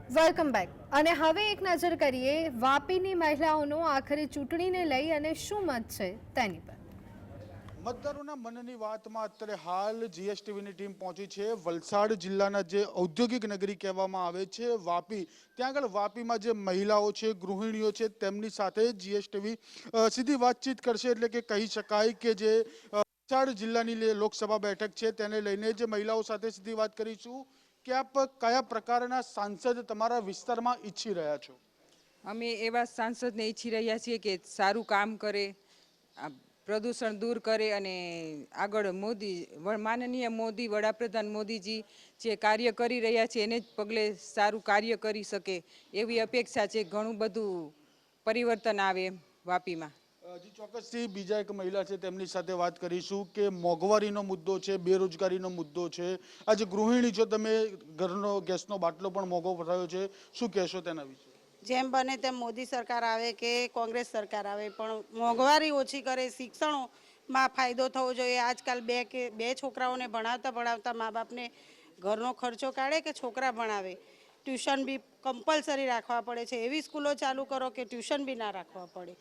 Welcome back અને હવે એક નજર કરીએ વાપીની મહિલાઓનો આખરે ચૂંટણીને લઈ અને શું મત છે તેની પર। મતદારોના મનની વાતમાં અત્યારે હાલ જીએસટીવીની ટીમ પહોંચી છે વલસાડ જિલ્લાના જે ઔદ્યોગિક નગરી કહેવામાં આવે છે વાપી। ત્યાં આગળ વાપીમાં જે મહિલાઓ છે, ગૃહિણીઓ છે, તેમની સાથે જીએસટીવી સીધી વાતચીત કરશે। એટલે કે કહી શકાય કે જે વલસાડ જિલ્લાની લોકસભા બેઠક છે તેને લઈને જે મહિલાઓ સાથે સીધી વાત કરીશું કે આપ કયા પ્રકારના સાંસદ તમારા વિસ્તારમાં ઈચ્છી રહ્યા છો? અમે એવા સાંસદને ઈચ્છી રહ્યા છીએ કે સારું કામ કરે, આ પ્રદૂષણ દૂર કરે અને આગળ માનનીય મોદી વડાપ્રધાન મોદીજી જે કાર્ય કરી રહ્યા છે એને જ પગલે સારું કાર્ય કરી શકે એવી અપેક્ષા છે। ઘણું બધું પરિવર્તન આવે વાપીમાં। જી ચોક્કસથી બીજા એક મહિલા છે તેમની સાથે વાત કરીશું કે મોંઘવારીનો મુદ્દો છે, બેરોજગારીનો મુદ્દો છે। આજે ગૃહિણી છો તમે, ઘરનો ગેસનો બાટલો પણ મોંઘો થયો છે, શું કહેશો તેના વિશે? જેમ બને તેમ મોદી સરકાર આવે કે કોંગ્રેસ સરકાર આવે પણ મોંઘવારી ઓછી કરે, શિક્ષણમાં ફાયદો થવો જોઈએ। આજકાલ બે છોકરાઓને ભણાવતા મા બાપને ઘરનો ખર્ચો કાઢે કે છોકરા ભણાવે, ટ્યુશન બી કમ્પલસરી રાખવા પડે છે। એવી સ્કૂલો ચાલુ કરો કે ટ્યુશન બી ના રાખવા પડે।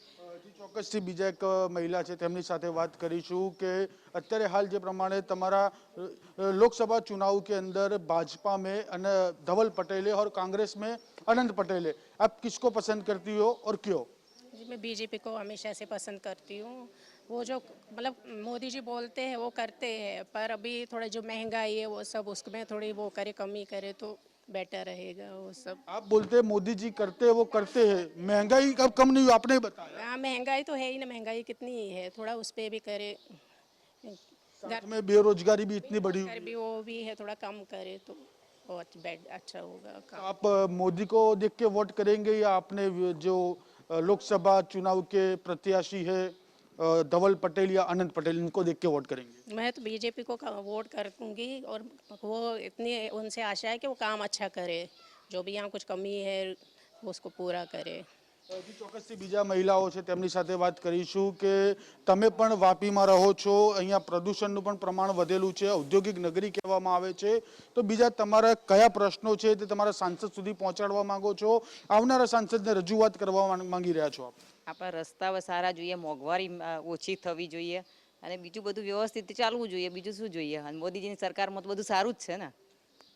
ચોક્કસથી બીજા એક મહિલા છે તેમની સાથે વાત કરીશું કે અત્યારે હાલ જે પ્રમાણે તમારા लोकसभा चुनाव के अंदर भाजपा में धवल पटेल और कांग्रेस में अनंत पटेल है, आप किसको पसंद करती हो और क्यों? जी मैं बीजेपी को हमेशा से पसंद करती हूँ। वो जो मतलब मोदी जी बोलते हैं वो करते हैं, पर अभी थोड़ा जो महंगाई है वो सब उसमें थोड़ी वो करे, कमी करे तो बेटर रहेगा वो सब। आप बोलते हैं मोदी जी करते हैं वो करते हैं, महंगाई कब कम नहीं हुई आपने बताया। हाँ महंगाई तो है ही ना, महंगाई कितनी ही है, थोड़ा उस पर भी करे। साथ में बेरोजगारी भी इतनी बढ़ी घर हुई है। भी वो भी है, थोड़ा कम करे तो बहुत अच्छा होगा तो काम। आप मोदी को देख के वोट करेंगे या आपने जो लोकसभा चुनाव के प्रत्याशी है धवल पटेल या अनंत पटेल, इनको देख के वोट करेंगे? मैं तो बीजेपी को वोट करूँगी और वो इतनी उनसे आशा है कि वो काम अच्छा करे, जो भी यहाँ कुछ कमी है वो उसको पूरा करे। ચોક્કસથી બીજા મહિલાઓ છે તેમની સાથે વાત કરીશું કે તમે પણ વાપીમાં રહો છો, અહીંયા પ્રદૂષણનું પણ પ્રમાણ વધેલું છે, ઔદ્યોગિક નગરી કહેવામાં આવે છે, તો બીજા તમારા કયા પ્રશ્નો છે તે તમારા સાંસદ સુધી પહોંચાડવા માંગો છો, આવનારા સાંસદને રજૂઆત કરવા માંગી રહ્યા છો આપ? આપણા રસ્તાઓ સારા જોઈએ, મોંઘવારી ઓછી થવી જોઈએ અને બીજું બધું વ્યવસ્થિત ચાલવું જોઈએ। બીજું શું જોઈએ? અને મોદીજીની સરકારમાં તો બધું સારું જ છે ને।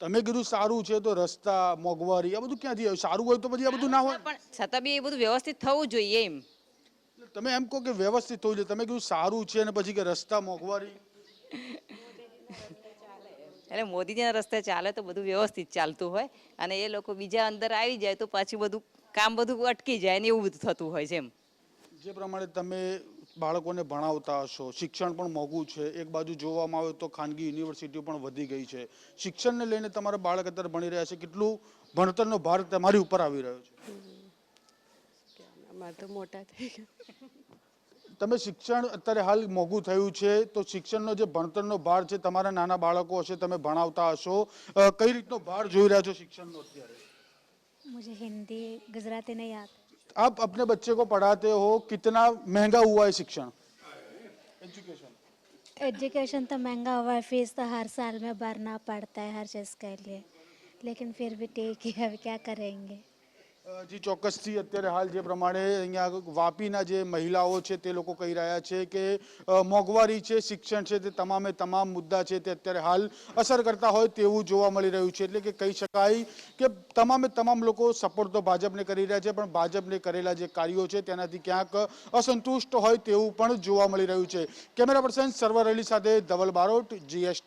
તમે કીધું સારું છે તો રસ્તા, મોંઘવારી આ બધું ક્યાંથી આવ્યું? સારું હોય તો પછી આ બધું ના હોય? પણ છતાં બી એ બધું વ્યવસ્થિત થવું જોઈએ એમ। તમે એમ કહો કે વ્યવસ્થિત થવું જોઈએ, તમે કીધું સારું છે અને પછી કે રસ્તા, મોંઘવારી। એટલે મોદીજીના રસ્તે ચાલે તો બધું વ્યવસ્થિત ચાલતું હોય અને એ લોકો બીજા અંદર આવી જાય તો પાછું બધું કામ બધું અટકી જાય ને એવું બધું થતું હોય છે એમ। જે પ્રમાણે તમે બાળકોને ભણાવતા હશો, શિક્ષણ પણ મોંઘું છે, એક બાજુ જોવામાં આવે તો ખાનગી યુનિવર્સિટીઓ પણ વધી ગઈ છે, શિક્ષણને લઈને તમારા બાળક અત્યારે ભણી રહ્યા છે, કેટલું ભણતરનો ભાર તમારી ઉપર આવી રહ્યો છે? અમારે તો મોટા થઈ ગયા। તમે શિક્ષણ અત્યારે હાલ મોંઘું થયું છે તો શિક્ષણનો જે ભણતરનો ભાર છે, તમારા નાના બાળકો હશે, તમે ભણાવતા હશો, કઈ રીતનો ભાર જોઈ રહ્યા છો શિક્ષણનો અત્યારે? मुझे हिंदी गुजराती नहीं आता। आप अपने बच्चे को पढ़ाते हो, कितना महंगा हुआ है शिक्षण, एजुकेशन? एजुकेशन तो महंगा हुआ है, फीस तो हर साल में भरना पड़ता है हर चीज़ के लिए, लेकिन फिर भी ठीक है, अब क्या करेंगे। જી ચોક્કસથી અત્યારે હાલ જે પ્રમાણે અહીંયા વાપીના જે મહિલાઓ છે તે લોકો કહી રહ્યા છે કે મોંઘવારી છે, શિક્ષણ છે, તે તમામે તમામ મુદ્દા છે તે અત્યારે હાલ અસર કરતા હોય તેવું જોવા મળી રહ્યું છે। એટલે કે કહી શકાય કે તમામે તમામ લોકો સપોર્ટ તો ભાજપને કરી રહ્યા છે, પણ ભાજપને કરેલા જે કાર્યો છે તેનાથી ક્યાંક અસંતુષ્ટ હોય તેવું પણ જોવા મળી રહ્યું છે। કેમેરા પર્સન સર્વર અલી સાથે ધવલ બારોટ, જીએસટી।